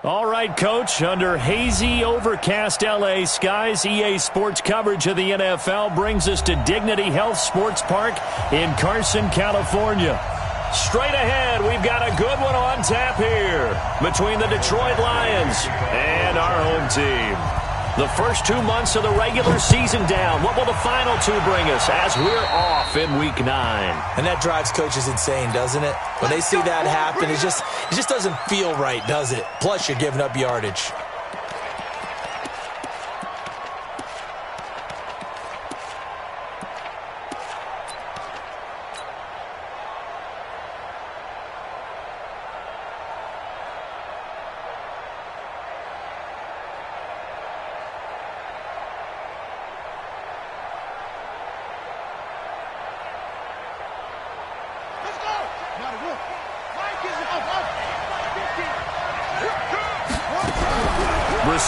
All right, Coach, under hazy, overcast L.A. skies, EA Sports coverage of the NFL brings us to Dignity Health Sports Park in Carson, California. Straight ahead, we've got a good one on tap here between the Detroit Lions and our home team. The first 2 months of the regular season down. What will the final two bring us as we're off in Week 9? And that drives coaches insane, doesn't it? When they see that happen, it just doesn't feel right, does it? Plus, you're giving up yardage.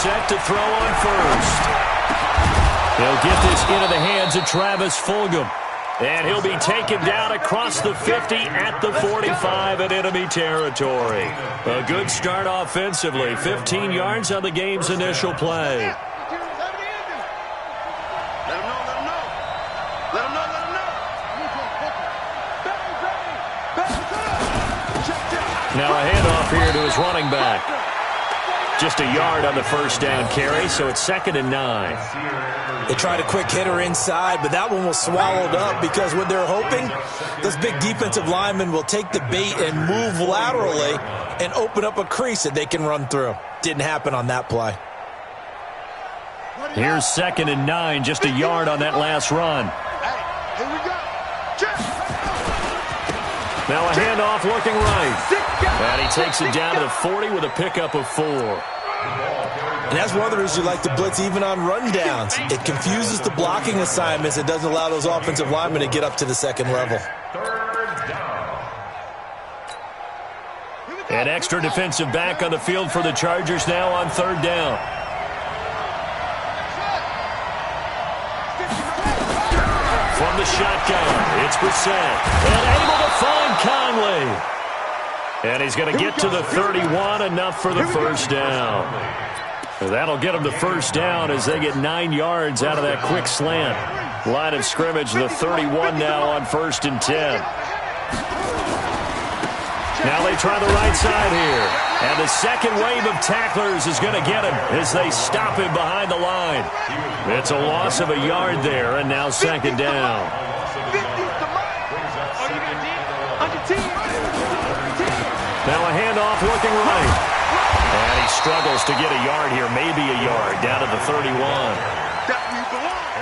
Set to throw on first. He'll get this into the hands of Travis Fulgham. And he'll be taken down across the 50 at the 45 in enemy territory. A good start offensively. 15 yards on the game's initial play. Now a handoff here to his running back. Just a yard on the first down carry, so it's 2nd and 9. They tried a quick hitter inside, but that one was swallowed up because what they're hoping, those big defensive linemen will take the bait and move laterally and open up a crease that they can run through. Didn't happen on that play. Here's 2nd and 9, just a yard on that last run. Here we go. Now a handoff looking right. And he takes it down to the 40 with a pickup of 4. And that's one of the reasons you like to blitz even on rundowns. It confuses the blocking assignments. It doesn't allow those offensive linemen to get up to the second level. An extra defensive back on the field for the Chargers now on 3rd down. From the shotgun, it's Brissett. And able to find Conley. And he's going to get to the 31, enough for the first down. That'll get him the first down as they get 9 yards out of that quick slant. Line of scrimmage, the 31 now on 1st and 10. Now they try the right side here. And the second wave of tacklers is going to get him as they stop him behind the line. It's a loss of a yard there, and now 2nd down. Now a handoff looking right. And he struggles to get a yard here, maybe a yard, down to the 31.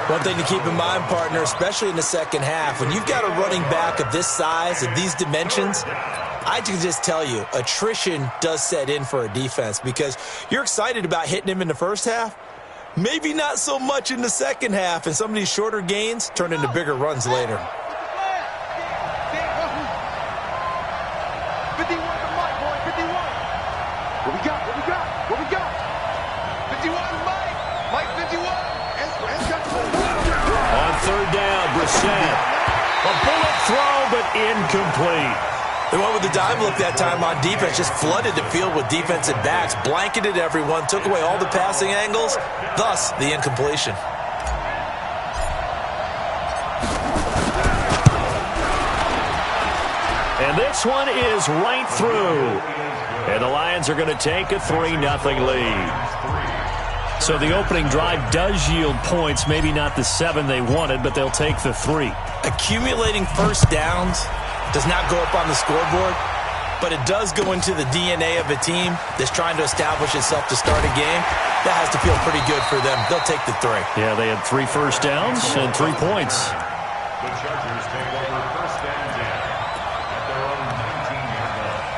One thing to keep in mind, partner, especially in the second half, when you've got a running back of this size, of these dimensions, I can just tell you, attrition does set in for a defense because you're excited about hitting him in the first half. Maybe not so much in the second half, and some of these shorter gains turn into bigger runs later. A bullet throw, but incomplete. They went with the dive look that time on defense, just flooded the field with defensive backs, blanketed everyone, took away all the passing angles, thus the incompletion. And this one is right through. And the Lions are going to take a 3-0 lead. So the opening drive does yield points, maybe not the 7 they wanted, but they'll take the 3. Accumulating first downs does not go up on the scoreboard, but it does go into the DNA of a team that's trying to establish itself to start a game. That has to feel pretty good for them. They'll take the 3. Yeah, they had 3 first downs and 3 points. The Chargers take over 1st and 10 at their own 19-yard line.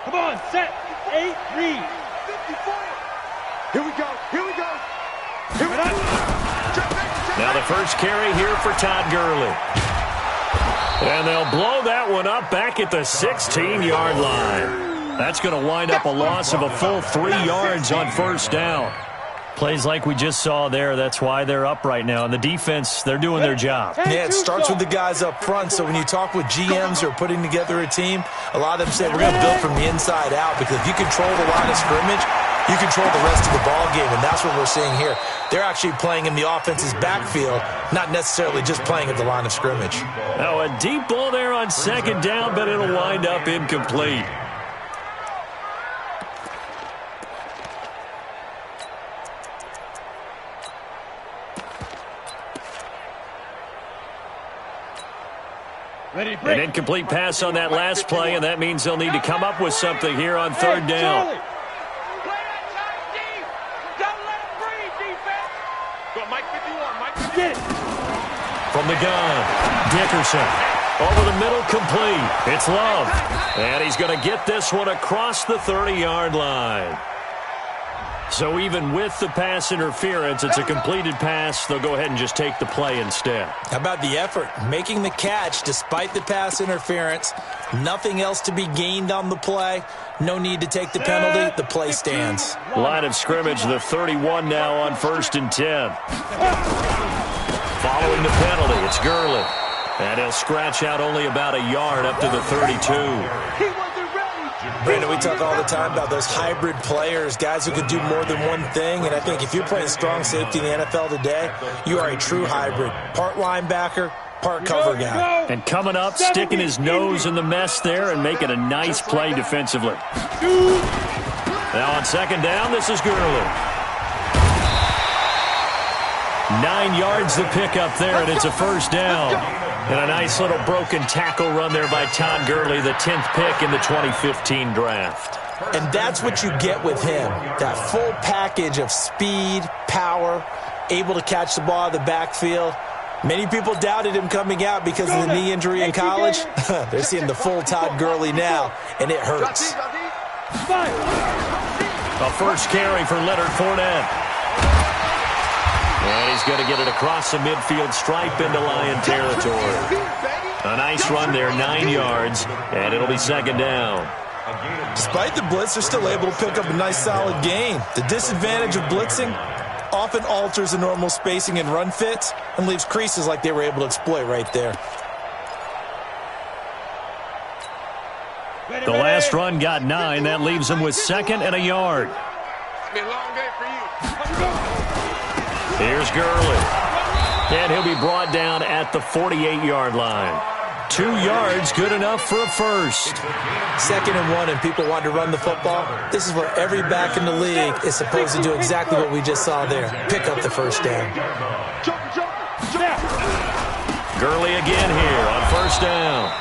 Come on, set, 8, read. Here we go, here we go. Here we go. Now the first carry here for Todd Gurley. And they'll blow that one up back at the 16-yard line. That's going to wind up a loss of a full 3 yards on 1st down. Plays like we just saw there, that's why they're up right now. And the defense, they're doing their job. Yeah, it starts with the guys up front. So when you talk with GMs who are putting together a team, a lot of them say we're going to build from the inside out, because if you control the line of scrimmage, you control the rest of the ball game, and that's what we're seeing here. They're actually playing in the offense's backfield, not necessarily just playing at the line of scrimmage. Now a deep ball there on second down, but it'll wind up incomplete. An incomplete pass on that last play, and that means they'll need to come up with something here on third down. From the gun, Dickerson. Over the middle, complete. It's Love. And he's going to get this one across the 30-yard line. So even with the pass interference, it's a completed pass. They'll go ahead and just take the play instead. How about the effort? Making the catch despite the pass interference. Nothing else to be gained on the play. No need to take the penalty. The play stands. Line of scrimmage, the 31 now on 1st and 10. Following the penalty, it's Gurley. And he'll scratch out only about a yard up to the 32. Brandon, we talk all the time about those hybrid players, guys who can do more than one thing. And I think if you're playing strong safety in the NFL today, you are a true hybrid. Part linebacker, part cover guy. And coming up, sticking his nose in the mess there and making a nice play defensively. Now on second down, this is Gurley. 9 yards the pickup there, and it's a first down. And a nice little broken tackle run there by Todd Gurley, the 10th pick in the 2015 draft. And that's what you get with him, that full package of speed, power, able to catch the ball out of the backfield. Many people doubted him coming out because of the knee injury in college. They're seeing the full Todd Gurley now, and it hurts. A first carry for Leonard Fournette. And he's going to get it across the midfield stripe into Lion territory. A nice run there, 9 yards, and it'll be second down. Despite the blitz, they're still able to pick up a nice solid gain. The disadvantage of blitzing often alters the normal spacing and run fits and leaves creases like they were able to exploit right there. The last run got 9. That leaves them with 2nd and a yard. It's been a long day for you. Here's Gurley. And he'll be brought down at the 48-yard line. 2 yards, good enough for a first. 2nd and 1, and people want to run the football. This is where every back in the league is supposed to do exactly what we just saw there. Pick up the first down. Gurley again here on first down.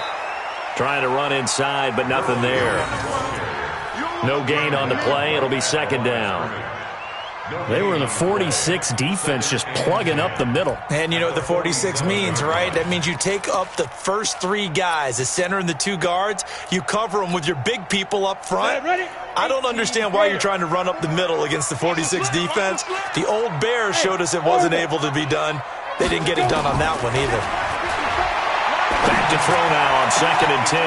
Trying to run inside, but nothing there. No gain on the play. It'll be second down. They were in the 46 defense, just plugging up the middle. And you know what the 46 means, right? That means you take up the first 3 guys, the center and the 2 guards. You cover them with your big people up front. I don't understand why you're trying to run up the middle against the 46 defense. The old Bears showed us it wasn't able to be done. They didn't get it done on that one either. Back to throw now on 2nd and 10.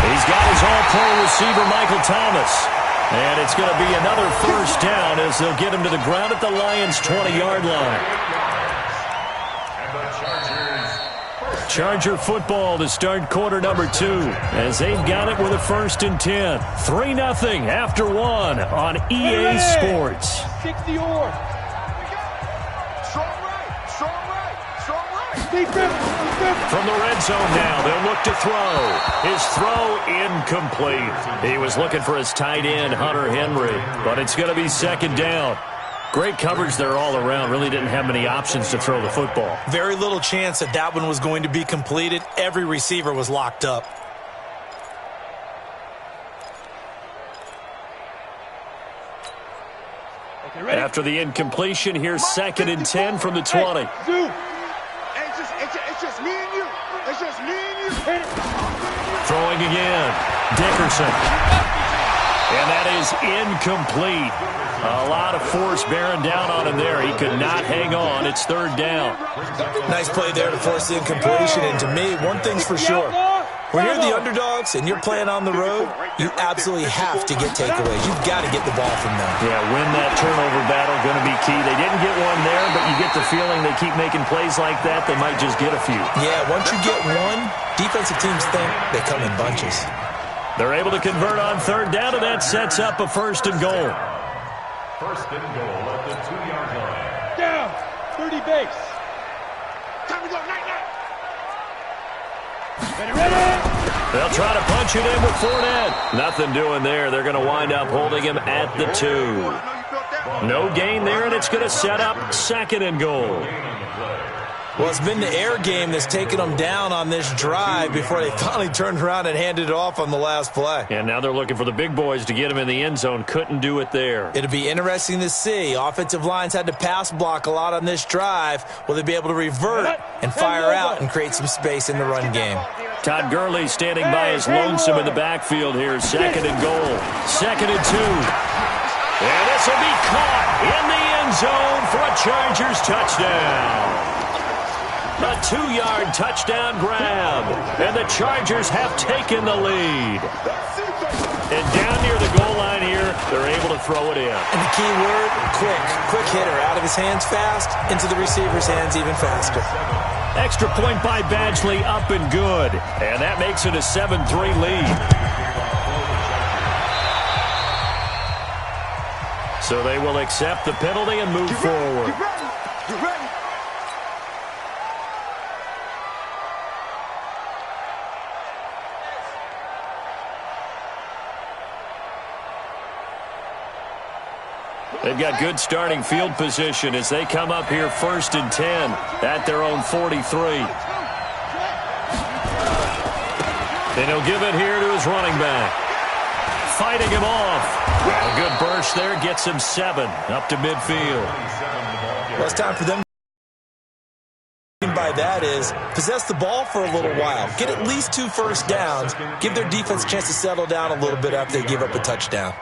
He's got his all-pro receiver, Michael Thomas. And it's going to be another first down as they'll get him to the ground at the Lions' 20-yard line. Charger football to start quarter number 2 as they've got it with a 1st and 10. 3-0 after 1 on EA Sports. 60 or. From the red zone now, they'll look to throw. His throw incomplete. He was looking for his tight end, Hunter Henry, but it's going to be second down. Great coverage there all around. Really didn't have many options to throw the football. Very little chance that that one was going to be completed. Every receiver was locked up. After the incompletion, here's 2nd and 10 from the 20. It's just me and you. It's just me and you. Throwing again. Dickerson. And that is incomplete. A lot of force bearing down on him there. He could not hang on. It's 3rd down. Nice play there to force the incompletion. And to me, one thing's for sure. When you're the underdogs and you're playing on the road, you absolutely have to get takeaways. You've got to get the ball from them. Yeah, win that turnover battle, going to be key. They didn't get one there, but you get the feeling they keep making plays like that, they might just get a few. Yeah, once you get one, defensive teams think they come in bunches. They're able to convert on third down, and that sets up a 1st and goal. 1st and goal at the 2-yard line. Down, 30 base. Time to go, night. Ready. They'll try to punch it in with Fournette. Nothing doing there. They're going to wind up holding him at the 2. No gain there, and it's going to set up 2nd and goal. Well, it's been the air game that's taken them down on this drive before they finally turned around and handed it off on the last play. And now they're looking for the big boys to get him in the end zone. Couldn't do it there. It'll be interesting to see. Offensive lines had to pass block a lot on this drive. Will they be able to revert and fire out and create some space in the run game? Todd Gurley standing by his lonesome in the backfield here. 2nd and goal. 2nd and 2. And this will be caught in the end zone for a Chargers touchdown. A 2-yard touchdown grab. And the Chargers have taken the lead. And down near the goal line here, they're able to throw it in. And the key word, quick. Quick hitter. Out of his hands fast, into the receiver's hands even faster. Extra point by Badgley, up and good. And that makes it a 7-3 lead. So they will accept the penalty and move forward. You ready? They've got good starting field position as they come up here 1st and 10 at their own 43. And he'll give it here to his running back. Fighting him off. A good burst there gets him 7 up to midfield. Well, it's time for them. By that is possess the ball for a little while. Get at least 2 first downs. Give their defense a chance to settle down a little bit after they give up a touchdown.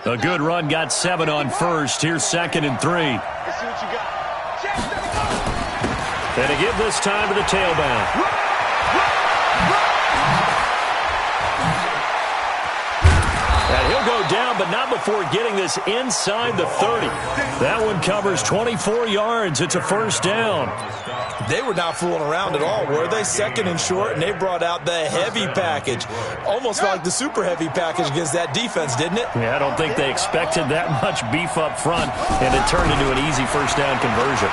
A good run got 7 on first. Here's 2nd and 3. Let's see what you got. And to give this time to the tailback. And he'll go down, but not before getting this inside the 30. That one covers 24 yards. It's a 1st down. They were not fooling around at all, were they? 2nd and short, and they brought out the heavy package. Almost felt like the super heavy package against that defense, didn't it? Yeah, I don't think they expected that much beef up front, and it turned into an easy 1st down conversion.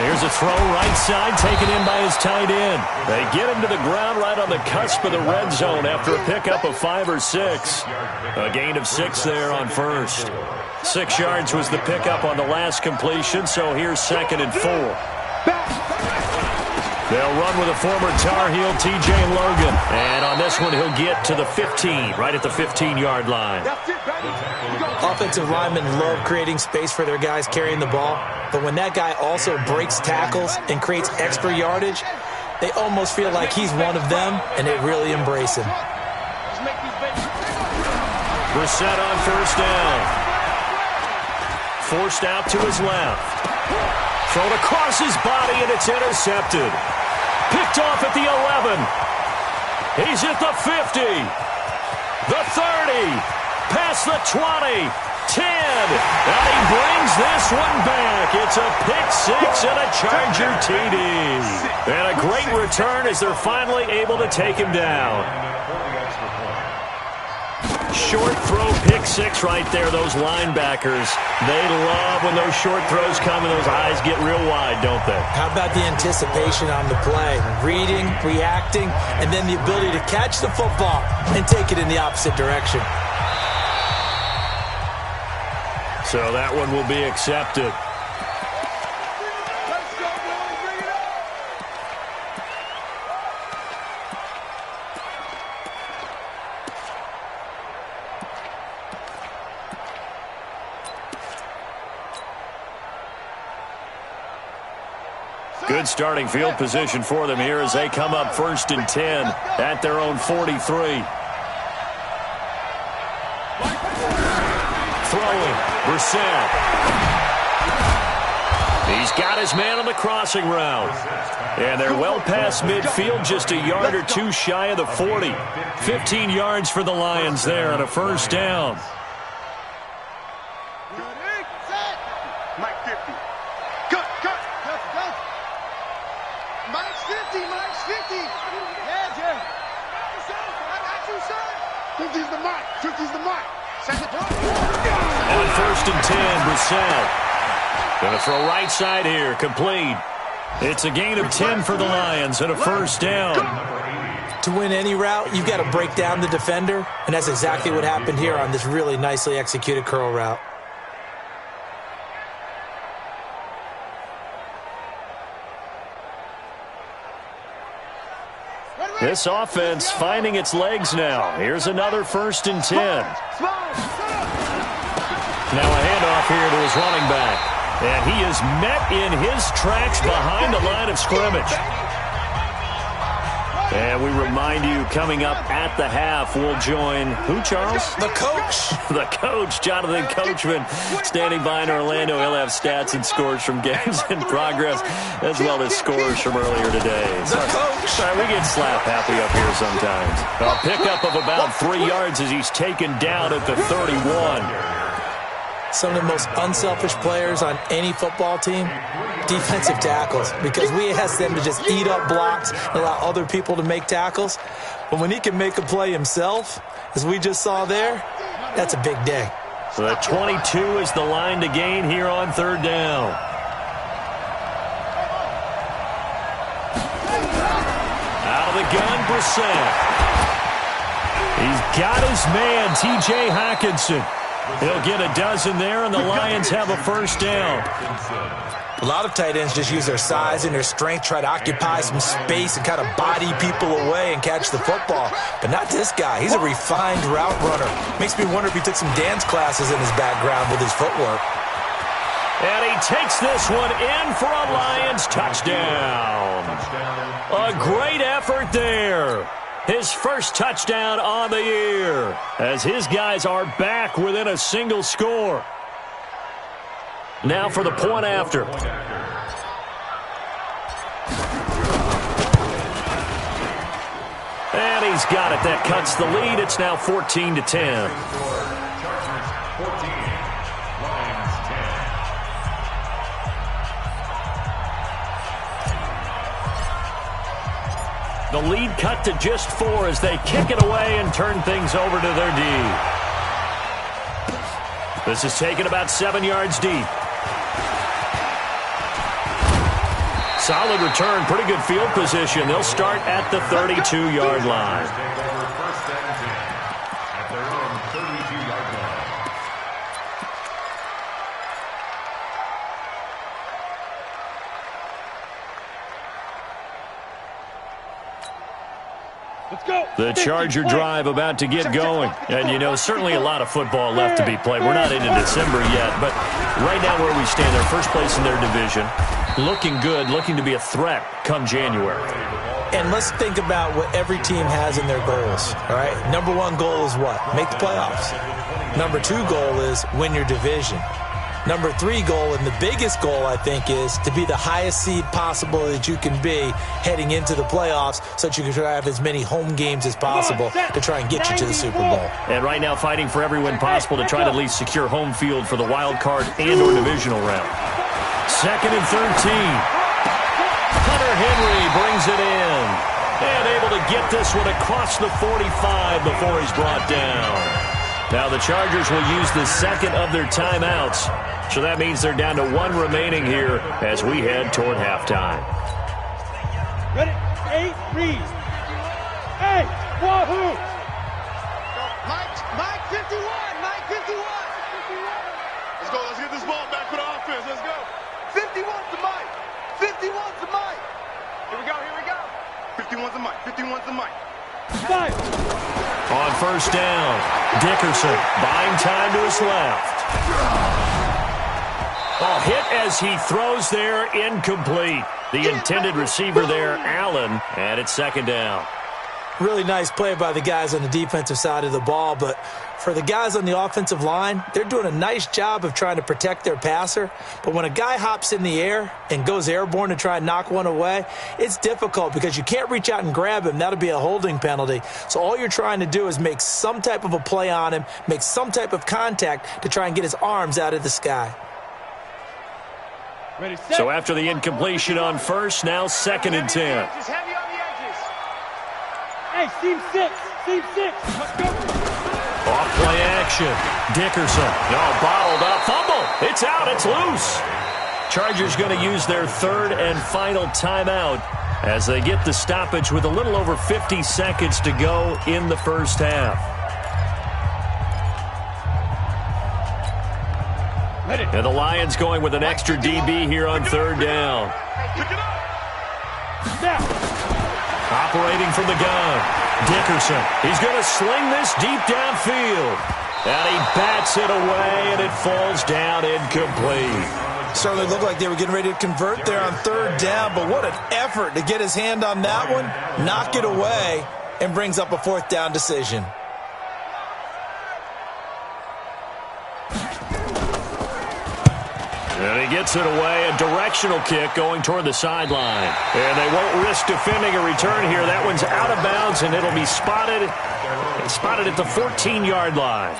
Here's a throw right side taken in by his tight end. They get him to the ground right on the cusp of the red zone after a pickup of 5 or 6. A gain of 6 there on first. 6 yards was the pickup on the last completion, so here's 2nd and 4. They'll run with a former Tar Heel, T.J. Logan. And on this one, he'll get to the 15, right at the 15-yard line. Offensive linemen love creating space for their guys carrying the ball, but when that guy also breaks tackles and creates extra yardage, they almost feel like he's one of them, and they really embrace him. Brissett on 1st down. Forced out to his left. Thrown across his body, and it's intercepted. Picked off at the 11. He's at the 50. The 30. Past the 20. 10. And he brings this one back. It's a pick-6 and a Charger TD. And a great return as they're finally able to take him down. Short throw, pick-6 right there. Those linebackers, they love when those short throws come and those eyes get real wide, don't they? How about the anticipation on the play? Reading, reacting, and then the ability to catch the football and take it in the opposite direction. So that one will be accepted. Good starting field position for them here as they come up 1st and 10 at their own 43. Throwing, Brissett. He's got his man on the crossing route. And they're well past midfield, just a yard or two shy of the 40. 15 yards for the Lions there on a first down. Mike 50. Cut. Mike's 50. Mike's 50. Yeah, Jeff. I got you, son. 50's the Mike. 50's the Mike. Second throw. On first and 10, Brissett. Going to throw right side here, complete. It's a gain of 10 for the Lions and a first down. To win any route, you've got to break down the defender, and that's exactly what happened here on this really nicely executed curl route. This offense finding its legs now. Here's another first and 10. Now a handoff here to his running back. And he is met in his tracks behind the line of scrimmage. And we remind you, coming up at the half, we'll join who, Charles? The coach. The coach, Jonathan Coachman, standing by in Orlando. He'll have stats and scores from games in progress, as well as scores from earlier today. The coach. Sorry, we get slap happy up here sometimes. A pickup of about 3 yards as he's taken down at the 31. Some of the most unselfish players on any football team, defensive tackles, because we ask them to just eat up blocks and allow other people to make tackles. But when he can make a play himself, as we just saw there, that's a big day. So the 22 is the line to gain here on third down. Out of the gun, Brissett. He's got his man, T.J. Hockenson. He'll get a dozen there, and the Lions have a first down. A lot of tight ends just use their size and their strength, try to occupy some space and kind of body people away and catch the football. But not this guy. He's a refined route runner. Makes me wonder if he took some dance classes in his background with his footwork. And he takes this one in for a Lions touchdown. A great effort there. His first touchdown on the year, as his guys are back within a single score. Now for the point after. And he's got it. That cuts the lead. It's now 14-10. The lead cut to just 4 as they kick it away and turn things over to their D. This is taken about 7 yards deep. Solid return, pretty good field position. They'll start at the 32-yard line. The Charger drive about to get going. And, you know, certainly a lot of football left to be played. We're not into December yet, but right now where we stand, they're first place in their division. Looking good, looking to be a threat come January. And let's think about what every team has in their goals, all right? Number 1 goal is what? Make the playoffs. Number 2 goal is win your division. Number 3 goal, and the biggest goal, I think, is to be the highest seed possible that you can be heading into the playoffs so that you can try to have as many home games as possible to try and get you to the Super Bowl. And right now fighting for every win possible to try to at least secure home field for the wild card and or divisional round. 2nd and 13. Hunter Henry brings it in. And able to get this one across the 45 before he's brought down. Now the Chargers will use the second of their timeouts. So that means they're down to 1 remaining here as we head toward halftime. Ready? 8, read. Hey, wahoo! Mike 51, Mike 51. Let's go, let's get this ball back for the offense, let's go. 51's the Mike, 51's the Mike. Here we go. 51's the Mike, 51's the Mike. 5. On first down, Dickerson buying time to his left. A hit as he throws there, incomplete. The intended receiver there, Allen, and it's 2nd down. Really nice play by the guys on the defensive side of the ball, but for the guys on the offensive line, they're doing a nice job of trying to protect their passer. But when a guy hops in the air and goes airborne to try and knock one away, it's difficult because you can't reach out and grab him. That'll be a holding penalty. So all you're trying to do is make some type of a play on him, make some type of contact to try and get his arms out of the sky. Ready, so after the incompletion on first, now 2nd and 10. Hey, seam 6. Let's go. Off play action. Dickerson. No, bottled up. Fumble. It's out. It's loose. Chargers going to use their 3rd and final timeout as they get the stoppage with a little over 50 seconds to go in the first half. And the Lions going with an extra DB here on 3rd down. Operating from the gun. Dickerson. He's going to sling this deep downfield. And he bats it away, and it falls down incomplete. Certainly looked like they were getting ready to convert there on 3rd down, but what an effort to get his hand on that one, knock it away, and brings up a 4th down decision. And he gets it away, a directional kick going toward the sideline. And they won't risk defending a return here. That one's out of bounds, and it'll be spotted at the 14-yard line.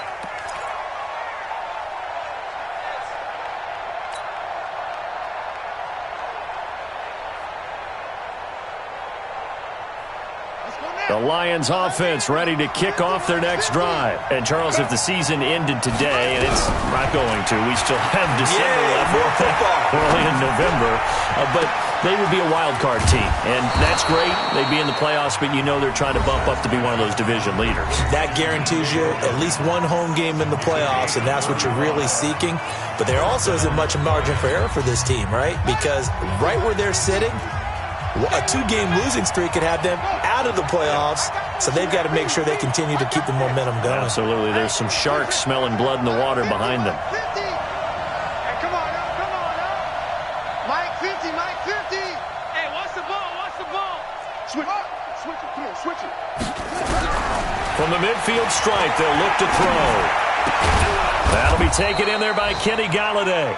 The Lions offense ready to kick off their next drive. And, Charles, if the season ended today, and it's not going to, we still have December left. More football. Early in November. But they would be a wild card team. And that's great. They'd be in the playoffs, but you know they're trying to bump up to be one of those division leaders. That guarantees you at least one home game in the playoffs, and that's what you're really seeking. But there also isn't much margin for error for this team, right? Because right where they're sitting, a 2-game losing streak could have them out of the playoffs, so they've got to make sure they continue to keep the momentum going. Absolutely. There's some sharks smelling blood in the water behind them. Hey, come on now. Mike 50, Mike 50. Hey, watch the ball. Switch it, come on, switch it. From the midfield stripe, they'll look to throw. That'll be taken in there by Kenny Galladay.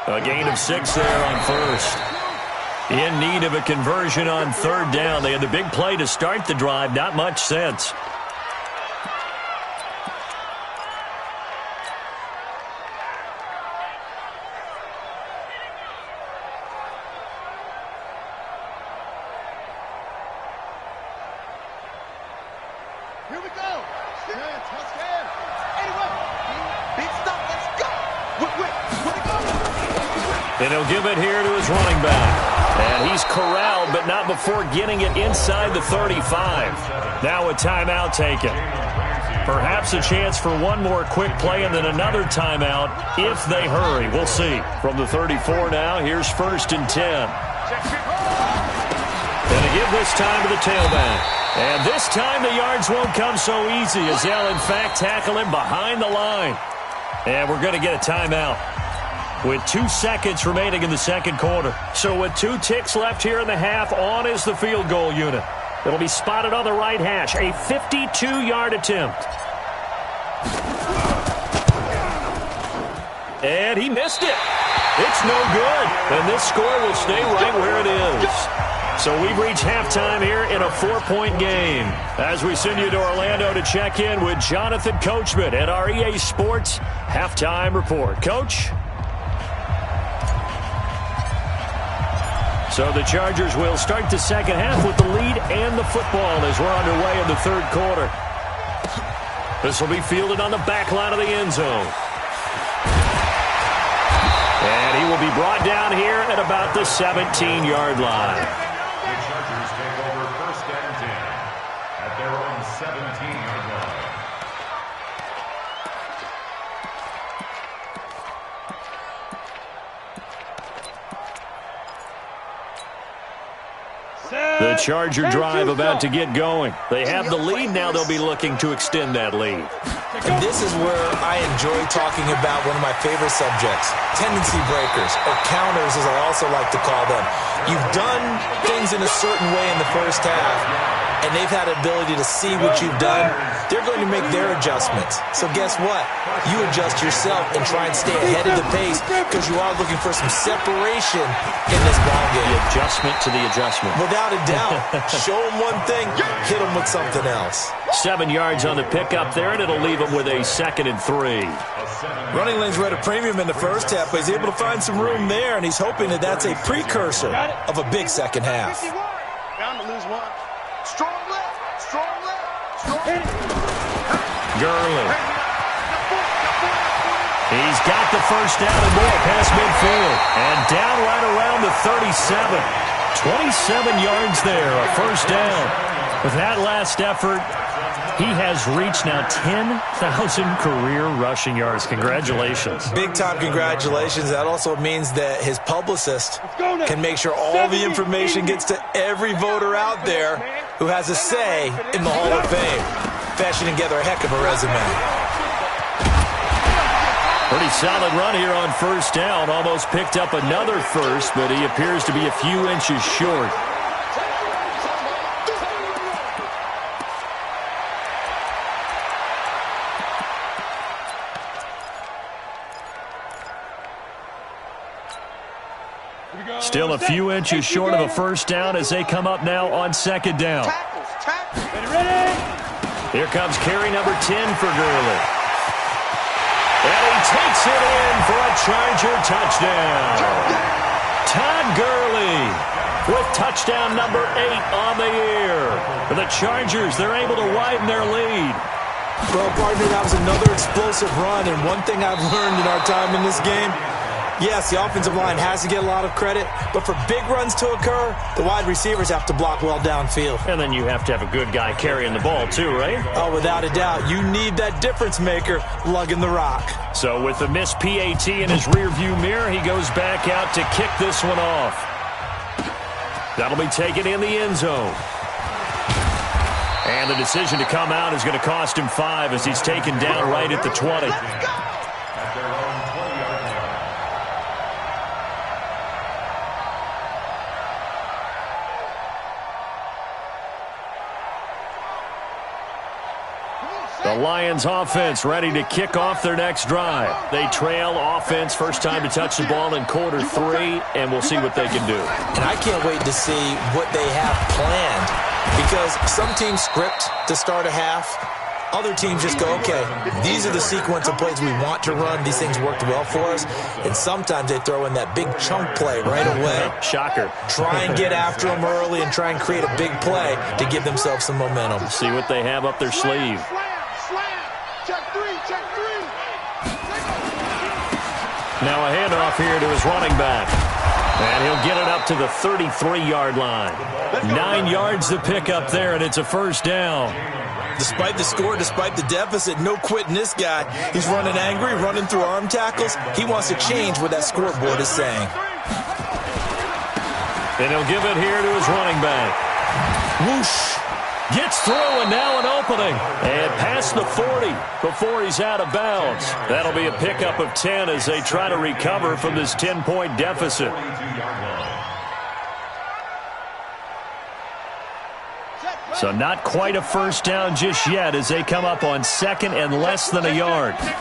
A gain of 6 there on first. In need of a conversion on 3rd down. They had the big play to start the drive. Not much sense. Here we go. Touchdown. Anyway, big stop. Let's go. And he'll give it here to his running back. And he's corralled, but not before getting it inside the 35. Now a timeout taken. Perhaps a chance for one more quick play and then another timeout if they hurry. We'll see. From the 34 now, here's 1st and 10. And to give this time to the tailback. And this time the yards won't come so easy as they'll, in fact, tackle him behind the line. And we're going to get a timeout with 2 seconds remaining in the 2nd quarter. So with 2 ticks left here in the half, on is the field goal unit. It'll be spotted on the right hash. A 52-yard attempt. And he missed it. It's no good. And this score will stay right where it is. So we've reached halftime here in a 4-point game. As we send you to Orlando to check in with Jonathan Coachman at our EA Sports Halftime Report. Coach? So the Chargers will start the 2nd half with the lead and the football as we're underway in the 3rd quarter. This will be fielded on the back line of the end zone. And he will be brought down here at about the 17-yard line. The Chargers take over 1st and 10 at their own 17-yard line. The Charger drive about to get going. They have the lead. Now they'll be looking to extend that lead. And this is where I enjoy talking about one of my favorite subjects, tendency breakers, or counters as I also like to call them. You've done things in a certain way in the first half. and they've had an ability to see what you've done, they're going to make their adjustments. So guess what? You adjust yourself and try and stay ahead of the pace because you are looking for some separation in this ball game. The adjustment to the adjustment. Without a doubt. Show them one thing, hit them with something else. 7 yards on the pickup there, and it'll leave them with a 2nd and 3. Running lanes were at a premium in the first half, but he's able to find some room there, and he's hoping that that's a precursor of a big second half. Bound to lose one. Strong left, strong left, strong. Gurley. He's got the first down and more past midfield. And down right around the 37. 27 yards there, a first down. With that last effort, he has reached now 10,000 career rushing yards. Congratulations. Big-time congratulations. That also means that his publicist can make sure all the information gets to every voter out there who has a say in the Hall of Fame. Fashioning together a heck of a resume. Pretty solid run here on first down. Almost picked up another first, but he appears to be a few inches short. Still a few inches short of a first down as they come up now on second down. Here comes carry number 10 for Gurley. And he takes it in for a Charger touchdown. Todd Gurley with touchdown number 8 on the year. For the Chargers, they're able to widen their lead. Well, partner, that was another explosive run, and one thing I've learned in our time in this game, yes, the offensive line has to get a lot of credit, but for big runs to occur, the wide receivers have to block well downfield. And then you have to have a good guy carrying the ball too, right? Oh, without a doubt. You need that difference maker lugging the rock. So with the missed PAT in his rearview mirror, he goes back out to kick this one off. That'll be taken in the end zone. And the decision to come out is going to cost him 5 as he's taken down right at the 20. The Lions offense ready to kick off their next drive. They trail offense, first time to touch the ball in quarter 3, and we'll see what they can do. And I can't wait to see what they have planned, because some teams script to start a half. Other teams just go, okay, these are the sequence of plays we want to run. These things worked well for us. And sometimes they throw in that big chunk play right away. Shocker. Try and get after them early and try and create a big play to give themselves some momentum. See what they have up their sleeve. Now a handoff here to his running back. And he'll get it up to the 33-yard line. 9 yards to pick up there, and it's a first down. Despite the score, despite the deficit, no quitting this guy. He's running angry, running through arm tackles. He wants to change what that scoreboard is saying. And he'll give it here to his running back. Whoosh. Gets through, and now an opening. And past the 40 before he's out of bounds. That'll be a pickup of 10 as they try to recover from this 10-point deficit. So not quite a first down just yet as they come up on second and less than a yard. Going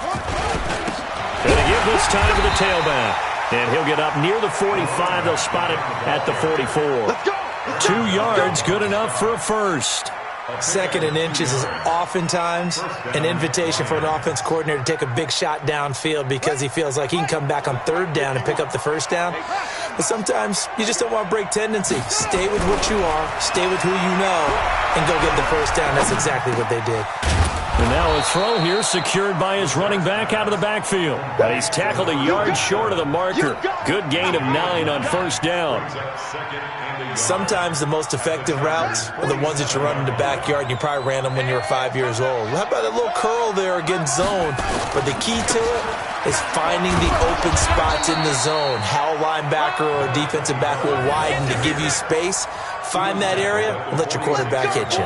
to give this time to the tailback. And he'll get up near the 45. They'll spot it at the 44. 2 yards, good enough for a first. Second and inches is oftentimes an invitation for an offense coordinator to take a big shot downfield because he feels like he can come back on third down and pick up the first down. But sometimes you just don't want to break tendency. Stay with what you are, stay with who you know, and go get the first down. That's exactly what they did. And now a throw here secured by his running back out of the backfield. And he's tackled a yard short of the marker. Good gain of 9 on first down. Sometimes the most effective routes are the ones that you run in the backyard, and you probably ran them when you were 5 years old. How about a little curl there against zone? But the key to it is finding the open spots in the zone. How a linebacker or a defensive back will widen to give you space. Find that area and let your quarterback hit you.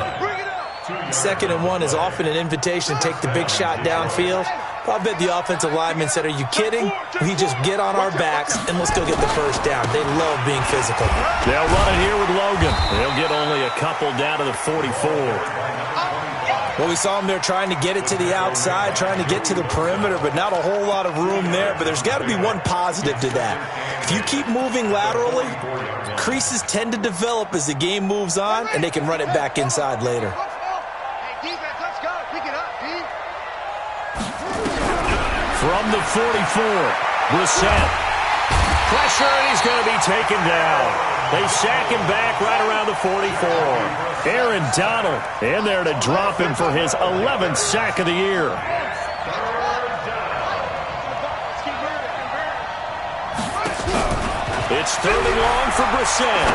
Second and 1 is often an invitation to take the big shot downfield. I bet the offensive lineman said, are you kidding? We just get on our backs and let's go get the first down. They love being physical. They'll run it here with Logan. They'll get only a couple down to the 44. Well, we saw him there trying to get it to the outside, trying to get to the perimeter, but not a whole lot of room there. But there's got to be one positive to that. If you keep moving laterally, creases tend to develop as the game moves on, and they can run it back inside later. From the 44, Brissett. Pressure, and he's going to be taken down. They sack him back right around the 44. Aaron Donald in there to drop him for his 11th sack of the year. It's 3rd and long for Brissett.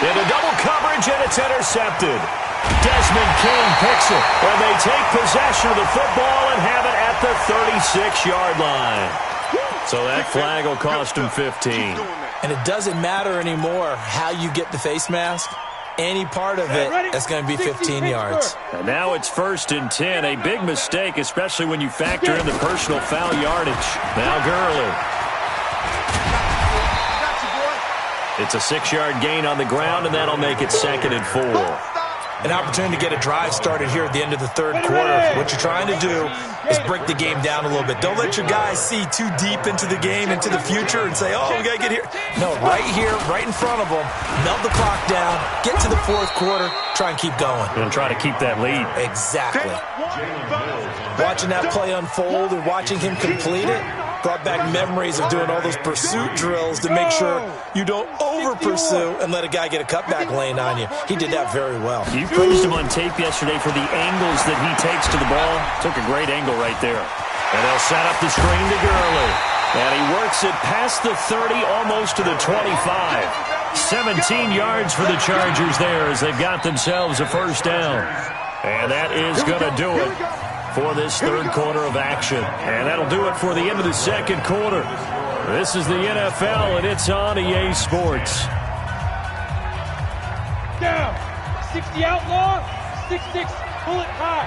Into double coverage, and it's intercepted. Desmond King picks it, and they take possession of the football and have it at the 36-yard line. So that flag will cost him 15. And it doesn't matter anymore how you get the face mask. Any part of it is going to be 15 yards. And now it's 1st and 10. A big mistake, especially when you factor in the personal foul yardage. Now Gurley. It's a 6-yard gain on the ground, and that'll make it 2nd and 4. An opportunity to get a drive started here at the end of the 3rd quarter. What you're trying to do is break the game down a little bit. Don't let your guys see too deep into the game, into the future, and say, oh, we got to get here. No, right here, right in front of them, melt the clock down, get to the 4th quarter, try and keep going. And try to keep that lead. Exactly. Watching that play unfold and watching him complete it brought back memories of doing all those pursuit drills to make sure you don't over-pursue and let a guy get a cutback lane on you. He did that very well. You praised him on tape yesterday for the angles that he takes to the ball. Took a great angle right there. And they'll set up the screen to Gurley. And he works it past the 30, almost to the 25. 17 yards for the Chargers there as they've got themselves a first down. And that is going to do it for this 3rd quarter of action. And that'll do it for the end of the 2nd quarter. This is the NFL, and it's on EA Sports. Down. 60 outlaw. 6-6. Bullet high.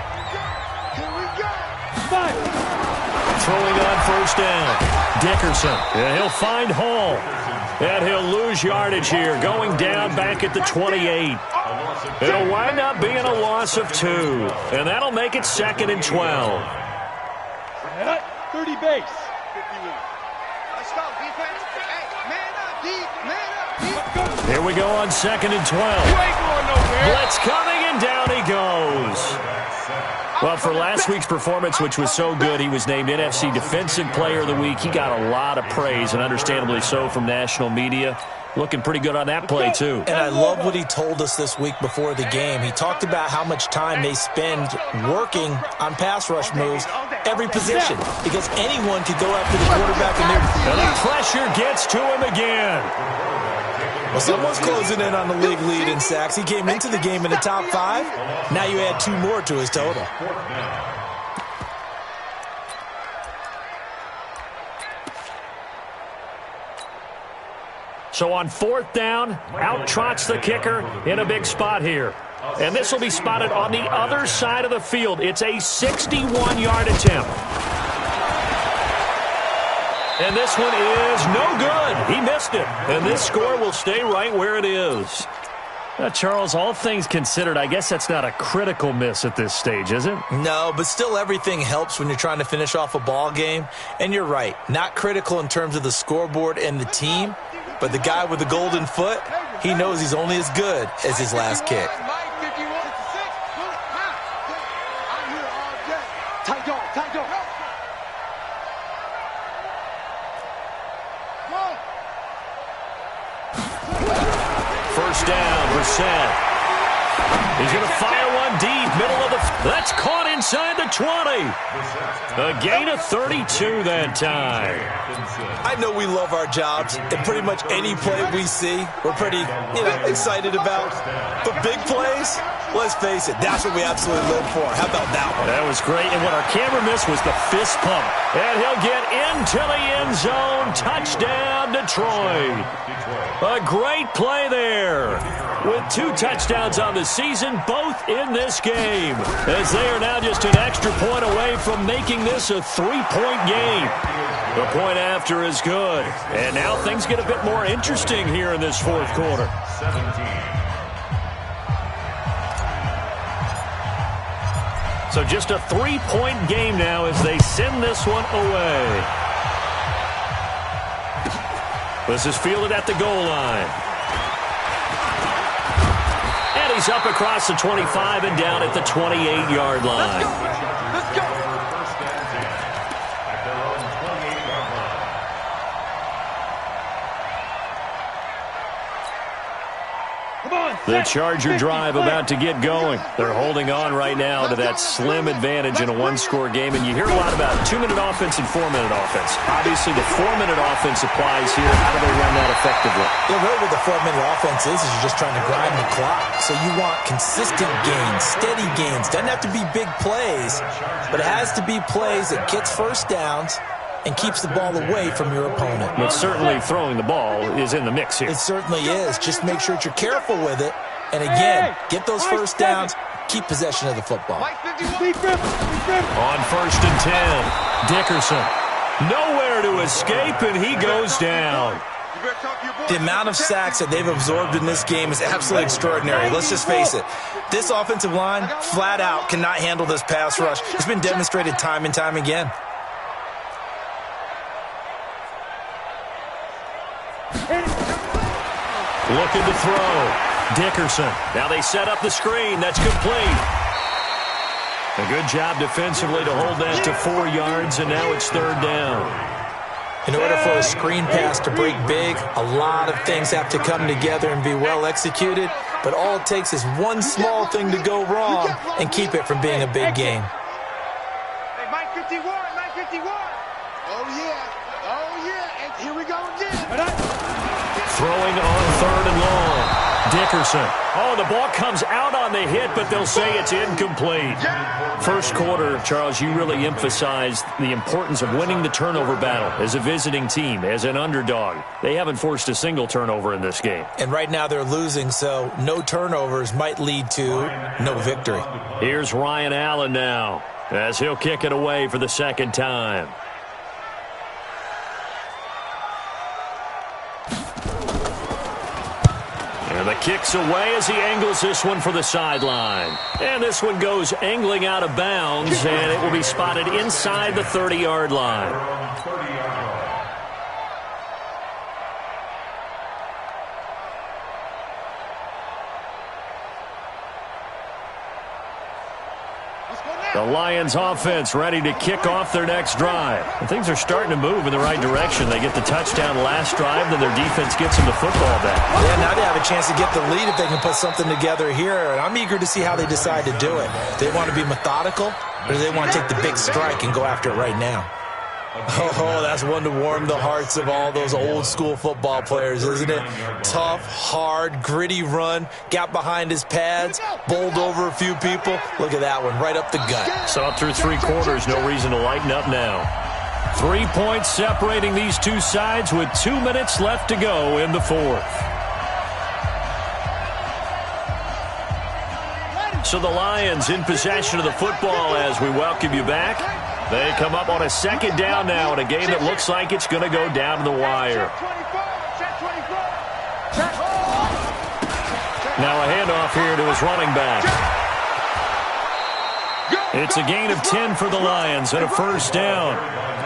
Here we go. 5. Throwing on 1st down. Dickerson. And he'll find Hall. And he'll lose yardage here, going down back at the 28. It'll wind up being a loss of 2. And that'll make it 2nd and 12. 30 base. 51. Let's go, defense. Hey, man up, D. Man up, D. Here we go on 2nd and 12. You ain't going nowhere. Blitz coming, and down he goes. Well, for last week's performance, which was so good, he was named NFC Defensive Player of the Week. He got a lot of praise, and understandably so, from national media. Looking pretty good on that play, too. And I love what he told us this week before the game. He talked about how much time they spend working on pass rush moves, every position, because anyone could go after the quarterback. And the pressure gets to him again. Well, someone's closing in on the league lead in sacks. He came into the game in the top 5. Now you add 2 more to his total. So on 4th down, out trots the kicker in a big spot here. And this will be spotted on the other side of the field. It's a 61-yard attempt. And this one is no good. He missed it. And this score will stay right where it is. Charles, all things considered, I guess that's not a critical miss at this stage, is it? No, but still everything helps when you're trying to finish off a ball game. And you're right, not critical in terms of the scoreboard and the team, but the guy with the golden foot, he knows he's only as good as his last kick. First down, Brissett. He's going to fire one deep, middle of the... That's caught inside the 20. A gain of 32 that time. I know we love our jobs, and pretty much any play we see, we're pretty, excited about. But big plays, let's face it, that's what we absolutely live for. How about that one? That was great, and what our camera missed was the fist pump. And he'll get into the end zone. Touchdown, Detroit. A great play there. with 2 touchdowns on the season, both in this game, as they are now just an extra point away from making this a 3-point game. The point after is good, and now things get a bit more interesting here in this fourth quarter. 17. So just a 3-point game now as they send this one away. This is fielded at the goal line. And he's up across the 25 and down at the 28-yard line. Let's go. First and 10 at their own 28-yard line. Come on. The Charger drive about to get going. They're holding on right now to that slim advantage in a one-score game. And you hear a lot about 2-minute offense and 4-minute offense. Obviously, the 4-minute offense applies here. How do they run that effectively? Yeah, really what the 4-minute offense is you're just trying to grind the clock. So you want consistent gains, steady gains. Doesn't have to be big plays, but it has to be plays that gets first downs and keeps the ball away from your opponent. But certainly throwing the ball is in the mix here. It certainly is. Just make sure that you're careful with it. And again, get those first downs, keep possession of the football. Mike 51. On 1st and 10, Dickerson. Nowhere to escape, and he goes down. You better talk to your boy. The amount of sacks that they've absorbed in this game is absolutely extraordinary. Let's just face it. This offensive line, flat out, cannot handle this pass rush. It's been demonstrated time and time again. Looking to throw. Dickerson. Now they set up the screen. That's complete. A good job defensively to hold that to 4 yards, and now it's 3rd down. In order for a screen pass to break big, a lot of things have to come together and be well executed, but all it takes is one small thing to go wrong and keep it from being a big game. Hey, Mike 51, Mike 51. Oh, yeah. Oh, yeah. And here we go again. Throwing on 3rd and long. Dickerson. Oh, the ball comes out on the hit, but they'll say it's incomplete. First quarter, Charles, you really emphasized the importance of winning the turnover battle as a visiting team, as an underdog. They haven't forced a single turnover in this game. And right now they're losing, so no turnovers might lead to no victory. Here's Ryan Allen now, as he'll kick it away for the 2nd time. And the kick's away as he angles this one for the sideline. And this one goes angling out of bounds, and it will be spotted inside the 30-yard line. 30-yard line. The Lions offense ready to kick off their next drive. And things are starting to move in the right direction. They get the touchdown last drive, then their defense gets them the football back. Yeah, now they have a chance to get the lead if they can put something together here. And I'm eager to see how they decide to do it. Do they want to be methodical, or do they want to take the big strike and go after it right now? Oh, that's one to warm the hearts of all those old-school football players, isn't it? Tough, hard, gritty run, got behind his pads, bowled over a few people. Look at that one, right up the gut. So through 3 quarters, no reason to lighten up now. 3 points separating these two sides with 2 minutes left to go in the 4th. So the Lions in possession of the football as we welcome you back. They come up on a 2nd down now in a game that looks like it's going to go down to the wire. Now a handoff here to his running back. It's a gain of 10 for the Lions and a 1st down.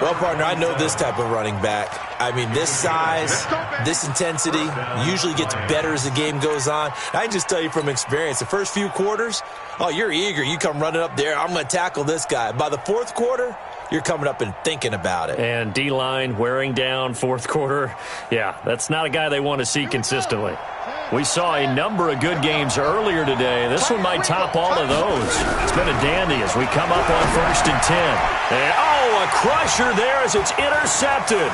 Well, partner, I know this type of running back. I mean, this size, this intensity usually gets better as the game goes on. I can just tell you from experience, the first few quarters, oh, you're eager. You come running up there, I'm going to tackle this guy. By the 4th quarter, you're coming up and thinking about it. And D-line wearing down 4th quarter. Yeah, that's not a guy they want to see consistently. We saw a number of good games earlier today. This one might top all of those. It's been a dandy as we come up on 1st and 10. And, oh, a crusher there as it's intercepted.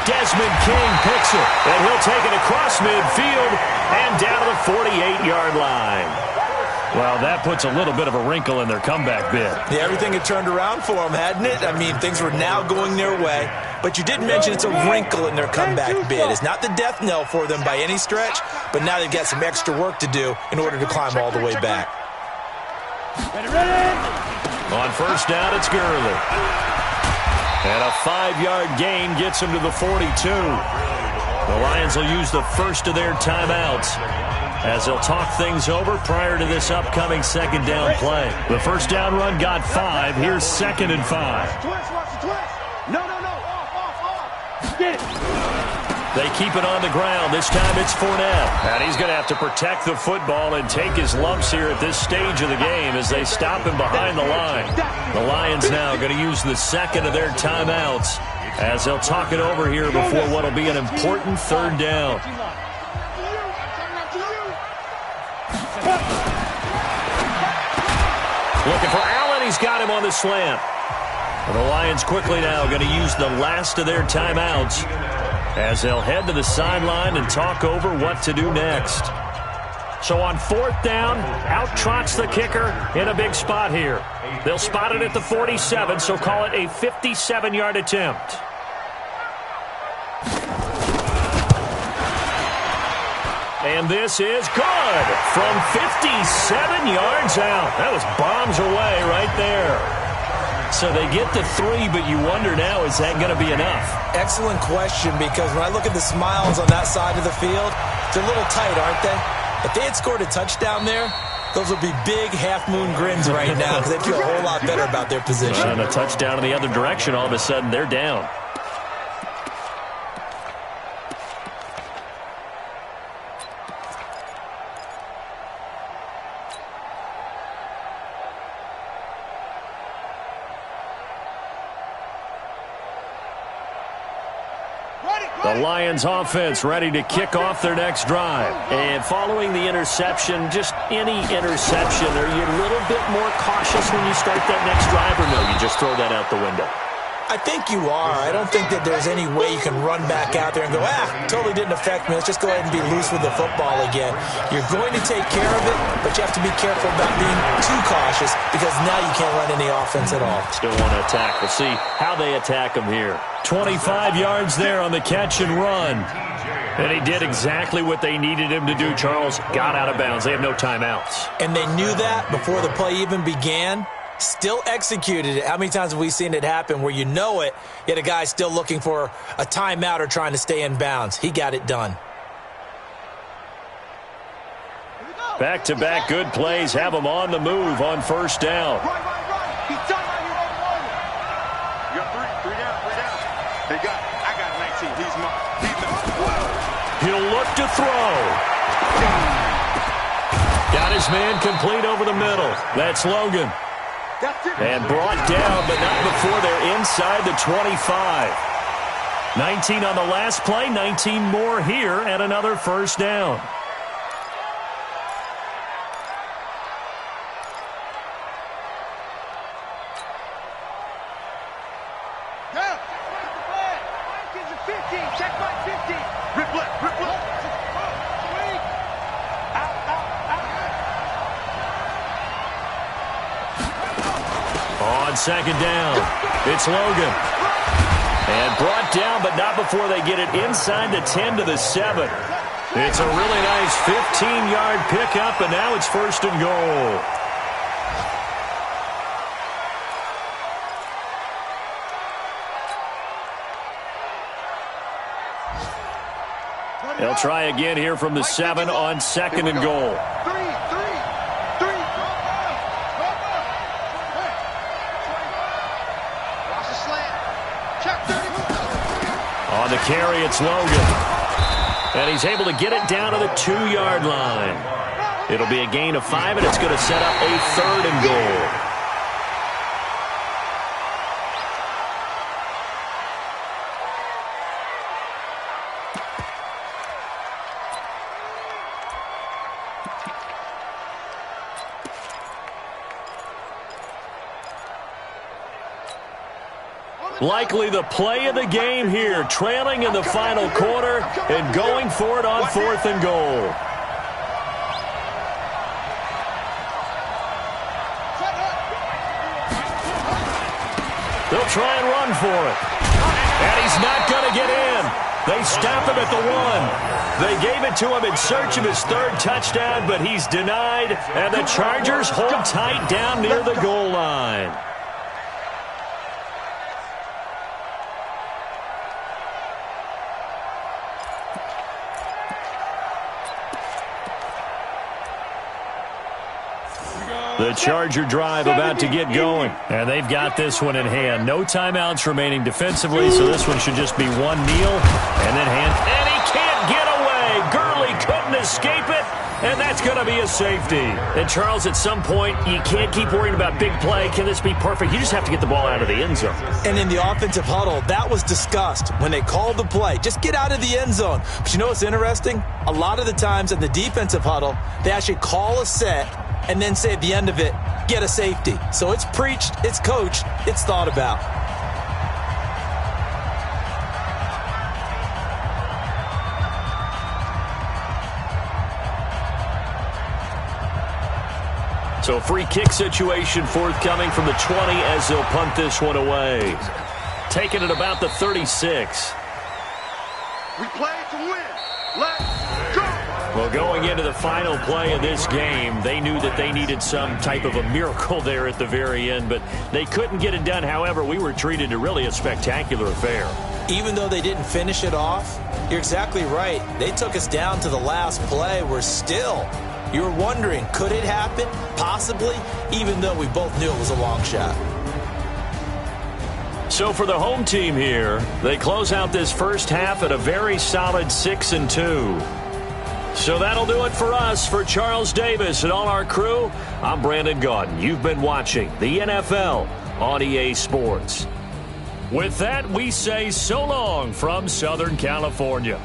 Desmond King picks it, and he'll take it across midfield and down to the 48-yard line. Well, that puts a little bit of a wrinkle in their comeback bid. Yeah, everything had turned around for them, hadn't it? I mean, things were now going their way. but you did mention it's a wrinkle in their comeback bid. It's not the death knell for them by any stretch, but now they've got some extra work to do in order to climb all the way back. On first down, it's Gurley. And a 5-yard gain gets him to the 42. The Lions will use the first of their timeouts as they'll talk things over prior to this upcoming second down play. The first down run got 5. Here's 2nd and 5. No. Off. Get it. They keep it on the ground. This time it's Fournette. And he's going to have to protect the football and take his lumps here at this stage of the game as they stop him behind the line. The Lions now going to use the second of their timeouts as they'll talk it over here before what will be an important third down. Looking for Allen. He's got him on the slant. The Lions quickly now going to use the last of their timeouts as they'll head to the sideline and talk over what to do next. So on 4th down, out trots the kicker in a big spot here. They'll spot it at the 47, so call it a 57-yard attempt. And this is good from 57 yards out. That was bombs away right there. So they get the 3, but you wonder now, is that going to be enough? Excellent question, because when I look at the smiles on that side of the field, they're a little tight, aren't they? If they had scored a touchdown there, those would be big half-moon grins right now because they feel a whole lot better about their position. And a touchdown in the other direction, all of a sudden they're down. The Lions offense ready to kick off their next drive. And following the interception, just any interception, are you a little bit more cautious when you start that next drive, or no, you just throw that out the window? I think you are. I don't think that there's any way you can run back out there and go, totally didn't affect me. Let's just go ahead and be loose with the football again. You're going to take care of it, but you have to be careful about being too cautious because now you can't run any offense at all. Still want to attack. We'll see how they attack him here. 25 yards there on the catch and run. And he did exactly what they needed him to do, Charles. Got out of bounds. They have no timeouts. And they knew that before the play even began. Still executed it. How many times have we seen it happen where you know it, yet a guy still looking for a timeout or trying to stay in bounds? He got it done. Back-to-back good plays have him on the move on first down. He's done right here. You got three down. They got it. I got 19. He's mine. He'll look to throw. Got his man complete over the middle. That's Logan. And brought down, but not before they're inside the 25. 19 on the last play, 19 more here, and another first down. Second down. It's Logan. And brought down, but not before they get it inside the 10 to the 7. It's a really nice 15-yard pickup, and now it's first and goal. They'll try again here from the 7 on second and goal. On the carry, it's Logan. And he's able to get it down to the 2-yard line. It'll be a gain of 5, and it's going to set up a third and goal. Likely the play of the game here, trailing in the final quarter and going for it on 4th and goal. They'll try and run for it. And he's not going to get in. They stop him at the 1. They gave it to him in search of his 3rd touchdown, but he's denied. And the Chargers hold tight down near the goal line. The Charger drive about to get going. And they've got this one in hand. No timeouts remaining defensively, so this one should just be one kneel. And then and he can't get away. Gurley couldn't escape it. And that's going to be a safety. And, Charles, at some point, you can't keep worrying about big play. Can this be perfect? You just have to get the ball out of the end zone. And in the offensive huddle, that was discussed when they called the play. Just get out of the end zone. But you know what's interesting? A lot of the times in the defensive huddle, they actually call a set and then say at the end of it, get a safety. So it's preached, it's coached, it's thought about. So free kick situation forthcoming from the 20 as they'll punt this one away. Taking it about the 36. We play to win. Let's go. Well, going into the final play of this game, they knew that they needed some type of a miracle there at the very end, but they couldn't get it done. However, we were treated to really a spectacular affair. Even though they didn't finish it off, you're exactly right. They took us down to the last play. We're still, you're wondering, could it happen? Possibly, even though we both knew it was a long shot. So for the home team here, they close out this first half at a very solid 6-2. So that'll do it for us. For Charles Davis and all our crew, I'm Brandon Gaudin. You've been watching the NFL on EA Sports. With that, we say so long from Southern California.